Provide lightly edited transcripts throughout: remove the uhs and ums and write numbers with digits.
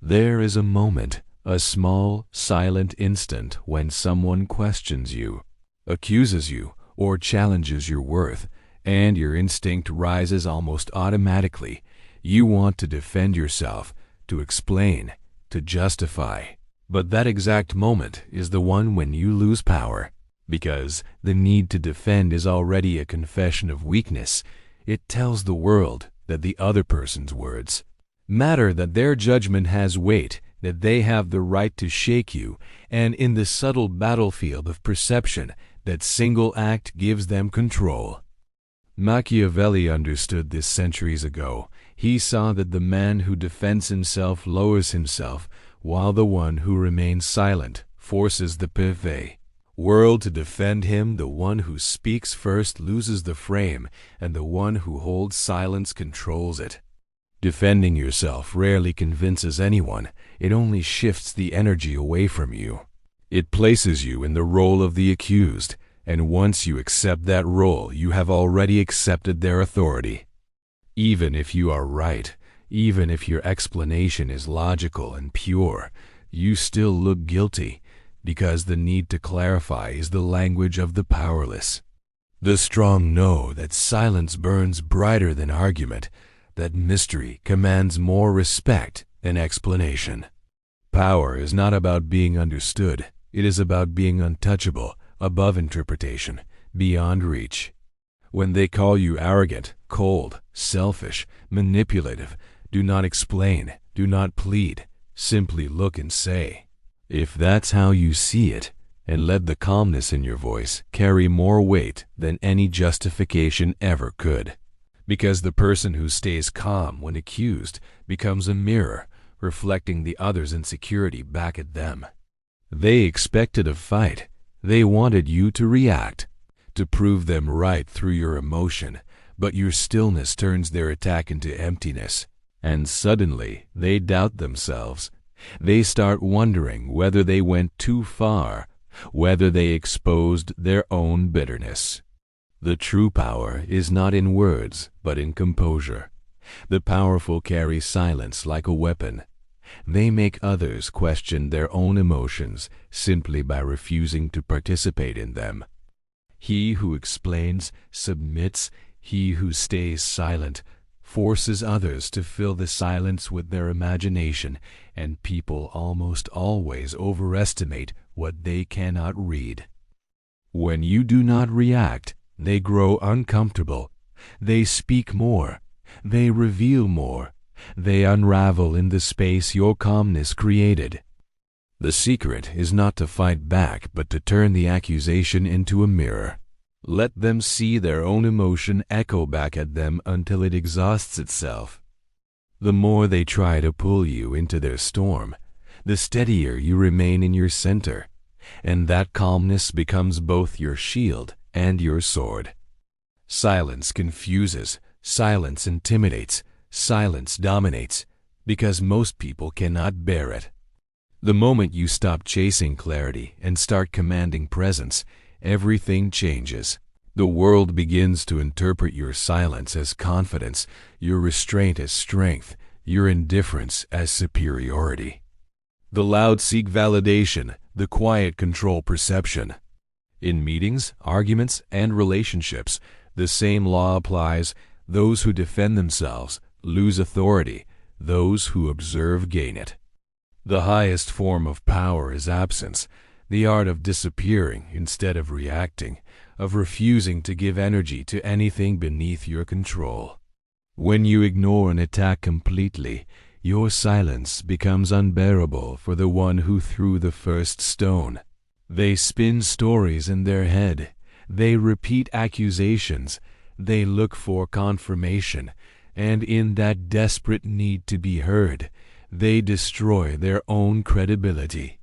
There is a moment, a small, silent instant when someone questions you, accuses you, or challenges your worth, and your instinct rises almost automatically. You want to defend yourself, to explain, to justify. But that exact moment is the one when you lose power, because the need to defend is already a confession of weakness. It tells the world that the other person's words matter, that their judgment has weight, that they have the right to shake you, and in the subtle battlefield of perception, that single act gives them control. Machiavelli understood this centuries ago. He saw that the man who defends himself lowers himself, while the one who remains silent forces the perfect world to defend him. The one who speaks first loses the frame, and the one who holds silence controls it. Defending yourself rarely convinces anyone. It only shifts the energy away from you. It places you in the role of the accused, and once you accept that role, you have already accepted their authority. Even if you are right, even if your explanation is logical and pure, you still look guilty, because the need to clarify is the language of the powerless. The strong know that silence burns brighter than argument, that mystery commands more respect than explanation. Power is not about being understood. It is about being untouchable, above interpretation, beyond reach. When they call you arrogant, cold, selfish, manipulative, do not explain, do not plead. Simply look and say, if that's how you see it, and let the calmness in your voice carry more weight than any justification ever could. Because the person who stays calm when accused becomes a mirror, reflecting the other's insecurity back at them. They expected a fight. They wanted you to react, to prove them right through your emotion, but your stillness turns their attack into emptiness, and suddenly they doubt themselves. They start wondering whether they went too far, whether they exposed their own bitterness. The true power is not in words, but in composure. The powerful carry silence like a weapon. They make others question their own emotions simply by refusing to participate in them. He who explains submits. He who stays silent forces others to fill the silence with their imagination, and people almost always overestimate what they cannot read. When you do not react, they grow uncomfortable. They speak more. They reveal more. They unravel in the space your calmness created. The secret is not to fight back, but to turn the accusation into a mirror. Let them see their own emotion echo back at them until it exhausts itself. The more they try to pull you into their storm, the steadier you remain in your center, and that calmness becomes both your shield and your sword. Silence confuses, silence intimidates, silence dominates, because most people cannot bear it. The moment you stop chasing clarity and start commanding presence, everything changes. The world begins to interpret your silence as confidence, your restraint as strength, your indifference as superiority. The loud seek validation, the quiet control perception. In meetings, arguments, and relationships, the same law applies. Those who defend themselves lose authority. Those who observe gain it. The highest form of power is absence, the art of disappearing instead of reacting, of refusing to give energy to anything beneath your control. When you ignore an attack completely, your silence becomes unbearable for the one who threw the first stone. They spin stories in their head. They repeat accusations. They look for confirmation, and in that desperate need to be heard, they destroy their own credibility.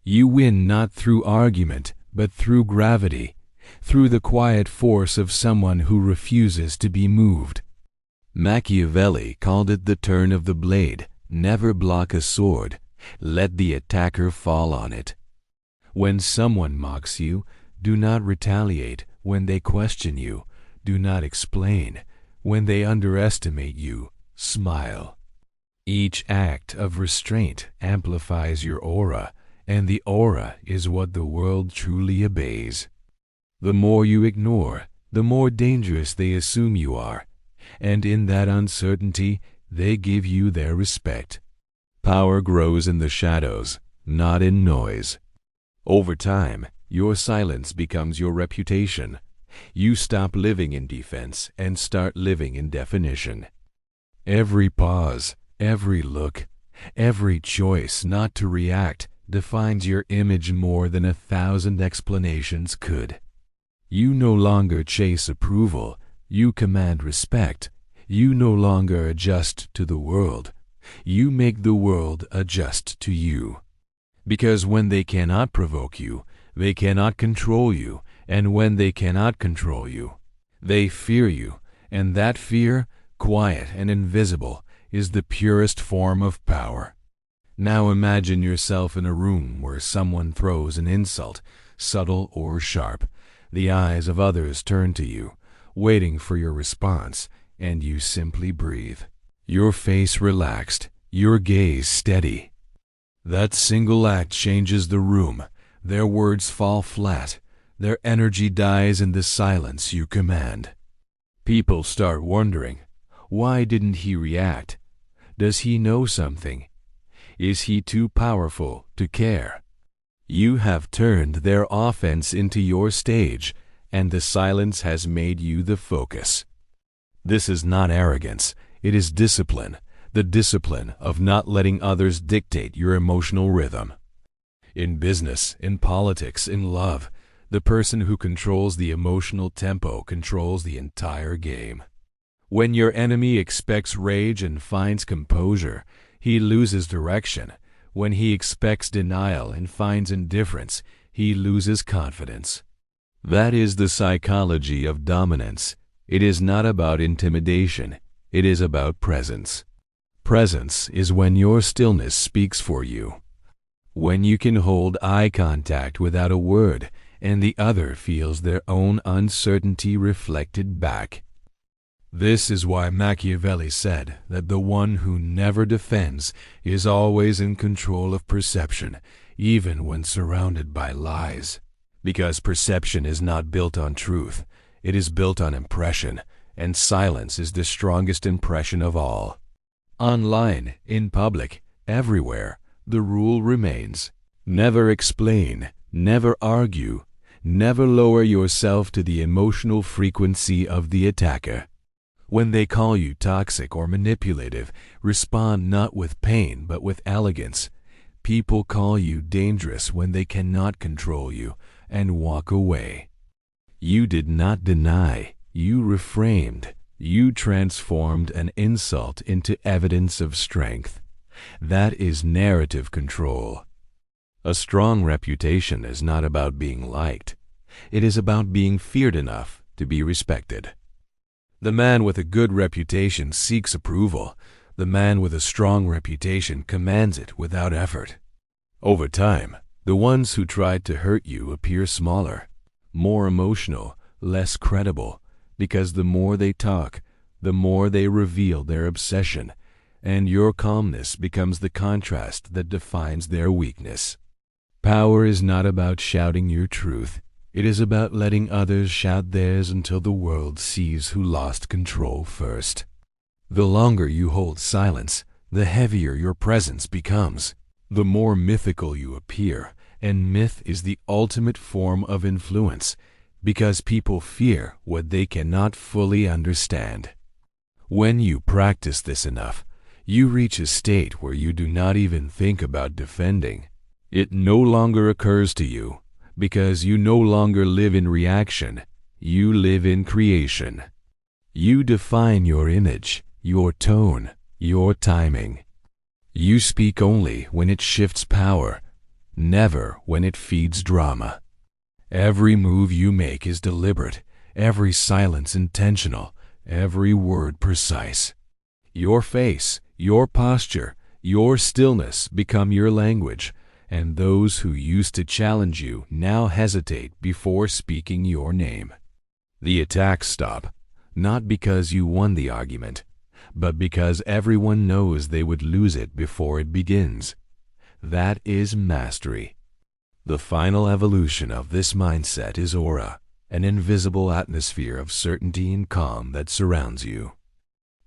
You win not through argument, but through gravity, through the quiet force of someone who refuses to be moved. Machiavelli called it the turn of the blade. Never block a sword. Let the attacker fall on it. When someone mocks you, do not retaliate. When they question you, do not explain. When they underestimate you, smile. Each act of restraint amplifies your aura, and the aura is what the world truly obeys. The more you ignore, the more dangerous they assume you are, and in that uncertainty, they give you their respect. Power grows in the shadows, not in noise. Over time, your silence becomes your reputation. You stop living in defense and start living in definition. Every pause, every look, every choice not to react defines your image more than 1,000 explanations could. You no longer chase approval, you command respect. You no longer adjust to the world, you make the world adjust to you. Because when they cannot provoke you, they cannot control you, and when they cannot control you, they fear you, and that fear, quiet and invisible, is the purest form of power. Now imagine yourself in a room where someone throws an insult, subtle or sharp. The eyes of others turn to you, waiting for your response, and you simply breathe. Your face relaxed, your gaze steady. That single act changes the room. Their words fall flat. Their energy dies in the silence you command. People start wondering, why didn't he react? Does he know something? Is he too powerful to care? You have turned their offense into your stage, and the silence has made you the focus. This is not arrogance, it is discipline, the discipline of not letting others dictate your emotional rhythm. In business, in politics, in love, the person who controls the emotional tempo controls the entire game. When your enemy expects rage and finds composure, he loses direction. When he expects denial and finds indifference, he loses confidence. That is the psychology of dominance. It is not about intimidation. It is about presence. Presence is when your stillness speaks for you. When you can hold eye contact without a word, and the other feels their own uncertainty reflected back. This is why Machiavelli said that the one who never defends is always in control of perception, even when surrounded by lies. Because perception is not built on truth, it is built on impression, and silence is the strongest impression of all. Online, in public, everywhere, the rule remains. Never explain, never argue, never lower yourself to the emotional frequency of the attacker. When they call you toxic or manipulative, respond not with pain but with elegance. People call you dangerous when they cannot control you, and walk away. You did not deny, you reframed. You transformed an insult into evidence of strength. That is narrative control. A strong reputation is not about being liked. It is about being feared enough to be respected. The man with a good reputation seeks approval. The man with a strong reputation commands it without effort. Over time, the ones who tried to hurt you appear smaller, more emotional, less credible, because the more they talk, the more they reveal their obsession, and your calmness becomes the contrast that defines their weakness. Power is not about shouting your truth. It is about letting others shout theirs until the world sees who lost control first. The longer you hold silence, the heavier your presence becomes, the more mythical you appear, and myth is the ultimate form of influence, because people fear what they cannot fully understand. When you practice this enough, you reach a state where you do not even think about defending. It no longer occurs to you, because you no longer live in reaction, you live in creation. You define your image, your tone, your timing. You speak only when it shifts power, never when it feeds drama. Every move you make is deliberate, every silence intentional, every word precise. Your face, your posture, your stillness become your language, and those who used to challenge you now hesitate before speaking your name. The attacks stop, not because you won the argument, but because everyone knows they would lose it before it begins. That is mastery. The final evolution of this mindset is aura, an invisible atmosphere of certainty and calm that surrounds you.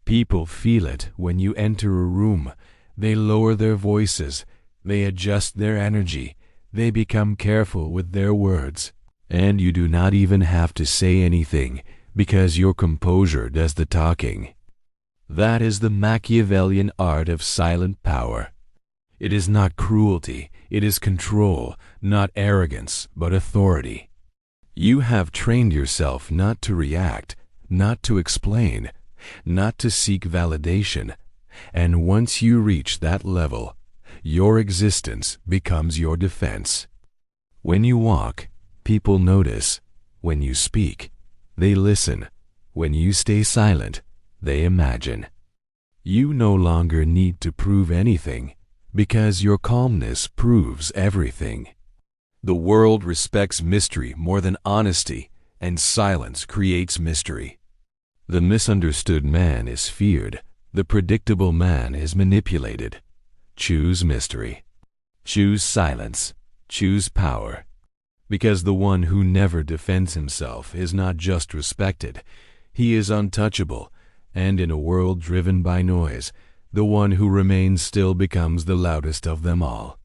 People feel it when you enter a room. They lower their voices, they adjust their energy, they become careful with their words. And you do not even have to say anything, because your composure does the talking. That is the Machiavellian art of silent power. It is not cruelty, it is control, not arrogance, but authority. You have trained yourself not to react, not to explain, not to seek validation, and once you reach that level, your existence becomes your defense. When you walk, people notice. When you speak, they listen. When you stay silent, they imagine. You no longer need to prove anything, because your calmness proves everything. The world respects mystery more than honesty, and silence creates mystery. The misunderstood man is feared. The predictable man is manipulated. Choose mystery. Choose silence. Choose power. Because the one who never defends himself is not just respected, he is untouchable, and in a world driven by noise, the one who remains still becomes the loudest of them all.